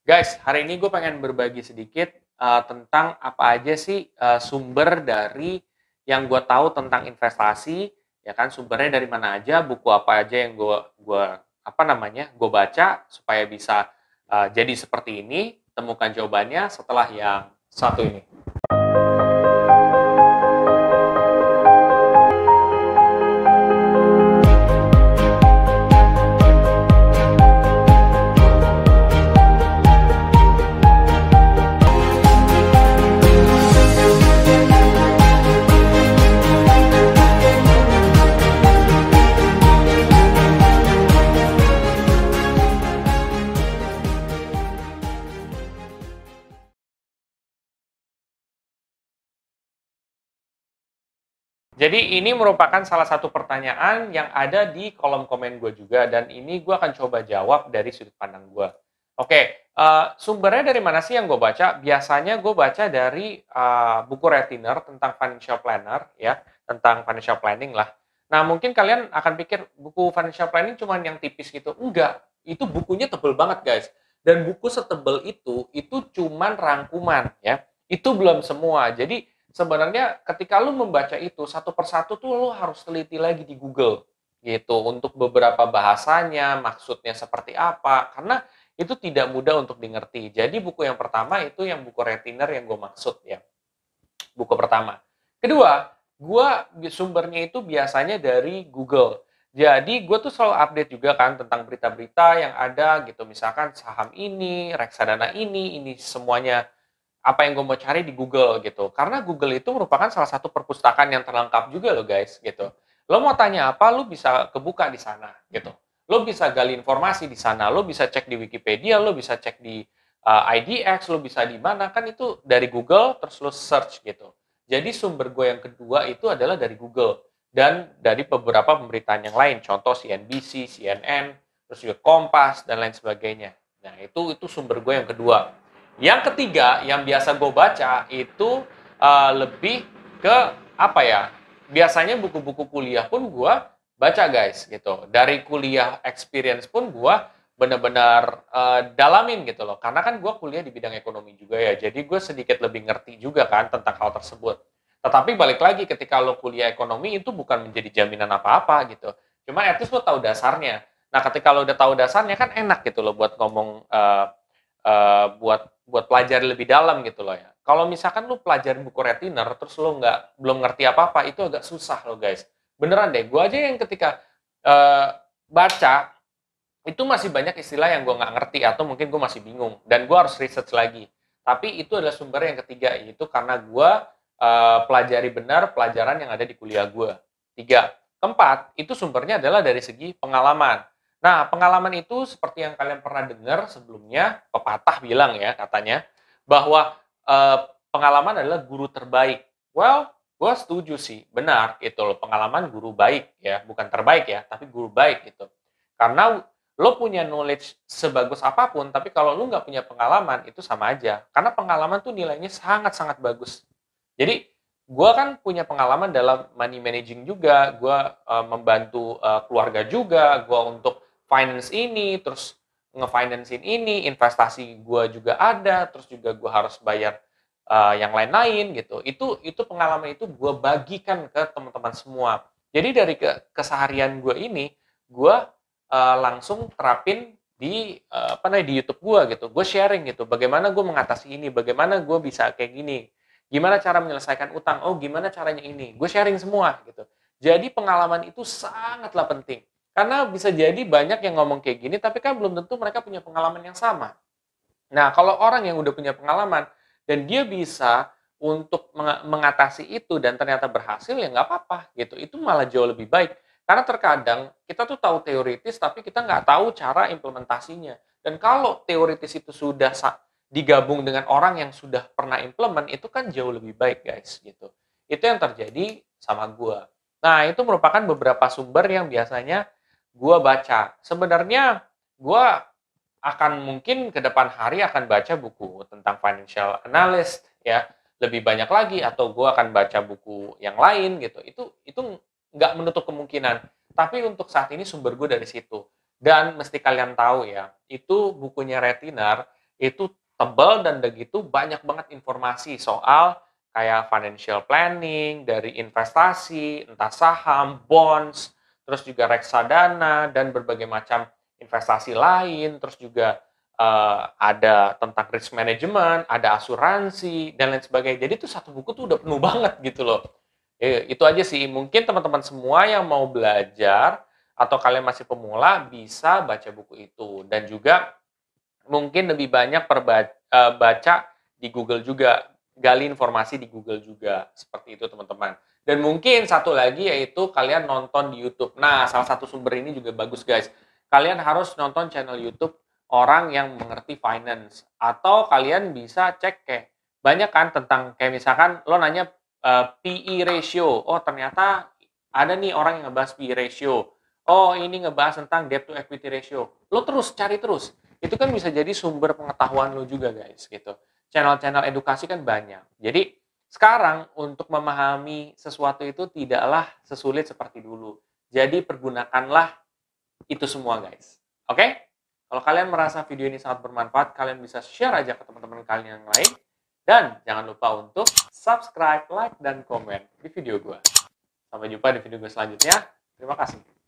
Guys, hari ini gue pengen berbagi sedikit tentang apa aja sih sumber dari yang gue tahu tentang investasi, ya kan sumbernya dari mana aja, buku apa aja yang gua apa namanya gue baca supaya bisa jadi seperti ini. Temukan jawabannya setelah yang satu ini. Jadi ini merupakan salah satu pertanyaan yang ada di kolom komen gue juga, dan ini gue akan coba jawab dari sudut pandang gue. Oke, sumbernya dari mana sih yang gue baca? Biasanya gue baca dari buku Retainer tentang financial planner, ya, tentang financial planning lah. Nah, mungkin kalian akan pikir buku financial planning cuma yang tipis gitu. Enggak, itu bukunya tebel banget guys. Dan buku setebel itu cuman rangkuman, ya. Itu belum semua. Jadi sebenarnya ketika lu membaca itu satu persatu tuh lu harus teliti lagi di Google gitu untuk beberapa bahasanya, maksudnya seperti apa, karena itu tidak mudah untuk dimengerti. Jadi buku yang pertama itu yang buku Retainer yang gue maksud ya. Buku pertama. Kedua, gue sumbernya itu biasanya dari Google. Jadi gue tuh selalu update juga kan tentang berita-berita yang ada gitu. Misalkan saham ini, reksadana ini semuanya apa yang gue mau cari di Google gitu. Karena Google itu merupakan salah satu perpustakaan yang terlengkap juga loh guys gitu. Lo mau tanya apa, lo bisa kebuka di sana gitu. Lo bisa gali informasi di sana, lo bisa cek di Wikipedia, lo bisa cek di IDX, lo bisa di mana, kan itu dari Google, terus lo search gitu. Jadi sumber gue yang kedua itu adalah dari Google. Dan dari beberapa pemberitaan yang lain, contoh CNBC, CNN, terus juga Kompas, dan lain sebagainya. Nah, itu sumber gue yang kedua. Yang ketiga, yang biasa gue baca itu lebih ke apa ya? Biasanya buku-buku kuliah pun gue baca guys gitu. Dari kuliah experience pun gue benar-benar dalamin gitu loh. Karena kan gue kuliah di bidang ekonomi juga ya. Jadi gue sedikit lebih ngerti juga kan tentang hal tersebut. Tetapi balik lagi ketika lo kuliah ekonomi itu bukan menjadi jaminan apa-apa gitu. Cuma at least lo tahu dasarnya. Nah ketika lo udah tahu dasarnya kan enak gitu loh buat ngomong buat pelajari lebih dalam gitu loh ya. Kalau misalkan lu pelajarin buku Retainer terus lu belum ngerti apa-apa, itu agak susah loh guys. Beneran deh, gue aja yang ketika baca itu masih banyak istilah yang gue nggak ngerti atau mungkin gue masih bingung dan gue harus research lagi. Tapi itu adalah sumber yang ketiga, yaitu karena gue pelajari benar pelajaran yang ada di kuliah gue. Tiga. Keempat, itu sumbernya adalah dari segi pengalaman. Nah, pengalaman itu seperti yang kalian pernah dengar sebelumnya, pepatah bilang ya katanya, bahwa pengalaman adalah guru terbaik. Well, gue setuju sih, benar gitu loh, pengalaman guru baik ya, bukan terbaik ya, tapi guru baik gitu. Karena lo punya knowledge sebagus apapun, tapi kalau lo nggak punya pengalaman, itu sama aja. Karena pengalaman tuh nilainya sangat-sangat bagus. Jadi, gue kan punya pengalaman dalam money managing juga, gue membantu keluarga juga, gue untuk finance ini, terus ngefinancein ini, investasi gue juga ada, terus juga gue harus bayar yang lain-lain gitu. Itu pengalaman itu gue bagikan ke teman-teman semua. Jadi dari keseharian gue ini, gue langsung terapin di apa namanya di YouTube gue gitu. Gue sharing gitu, bagaimana gue mengatasi ini, bagaimana gue bisa kayak gini, gimana cara menyelesaikan utang, oh gimana caranya ini, gue sharing semua gitu. Jadi pengalaman itu sangatlah penting. Karena bisa jadi banyak yang ngomong kayak gini, tapi kan belum tentu mereka punya pengalaman yang sama. Nah, kalau orang yang udah punya pengalaman dan dia bisa untuk mengatasi itu dan ternyata berhasil, ya nggak apa-apa gitu. Itu malah jauh lebih baik. Karena terkadang kita tuh tahu teoritis, tapi kita nggak tahu cara implementasinya. Dan kalau teoritis itu sudah digabung dengan orang yang sudah pernah implement, itu kan jauh lebih baik guys gitu. Itu yang terjadi sama gue. Nah, itu merupakan beberapa sumber yang biasanya gue baca. Sebenarnya gue akan mungkin ke depan hari akan baca buku tentang financial analyst ya lebih banyak lagi, atau gue akan baca buku yang lain gitu. Itu nggak menutup kemungkinan, tapi untuk saat ini sumber gue dari situ. Dan mesti kalian tahu ya, itu bukunya Retainer itu tebal dan udah gitu banyak banget informasi soal kayak financial planning, dari investasi, entah saham, bonds, terus juga reksadana, dan berbagai macam investasi lain, terus juga ada tentang risk management, ada asuransi, dan lain sebagainya. Jadi itu satu buku tuh udah penuh banget gitu loh. Itu aja sih. Mungkin teman-teman semua yang mau belajar atau kalian masih pemula bisa baca buku itu. Dan juga mungkin lebih banyak baca di Google juga, gali informasi di Google juga, seperti itu teman-teman. Dan mungkin satu lagi yaitu kalian nonton di YouTube. Nah, salah satu sumber ini juga bagus guys. Kalian harus nonton channel YouTube orang yang mengerti finance. Atau kalian bisa cek kayak banyak kan tentang kayak misalkan lo nanya PE ratio. Oh, ternyata ada nih orang yang ngebahas PE ratio. Oh, ini ngebahas tentang debt to equity ratio. Lo terus cari terus, itu kan bisa jadi sumber pengetahuan lo juga guys gitu. Channel-channel edukasi kan banyak. Jadi sekarang untuk memahami sesuatu itu tidaklah sesulit seperti dulu. Jadi pergunakanlah itu semua guys. Oke? Kalau kalian merasa video ini sangat bermanfaat, kalian bisa share aja ke teman-teman kalian yang lain. Dan jangan lupa untuk subscribe, like, dan komen di video gue. Sampai jumpa di video gue selanjutnya. Terima kasih.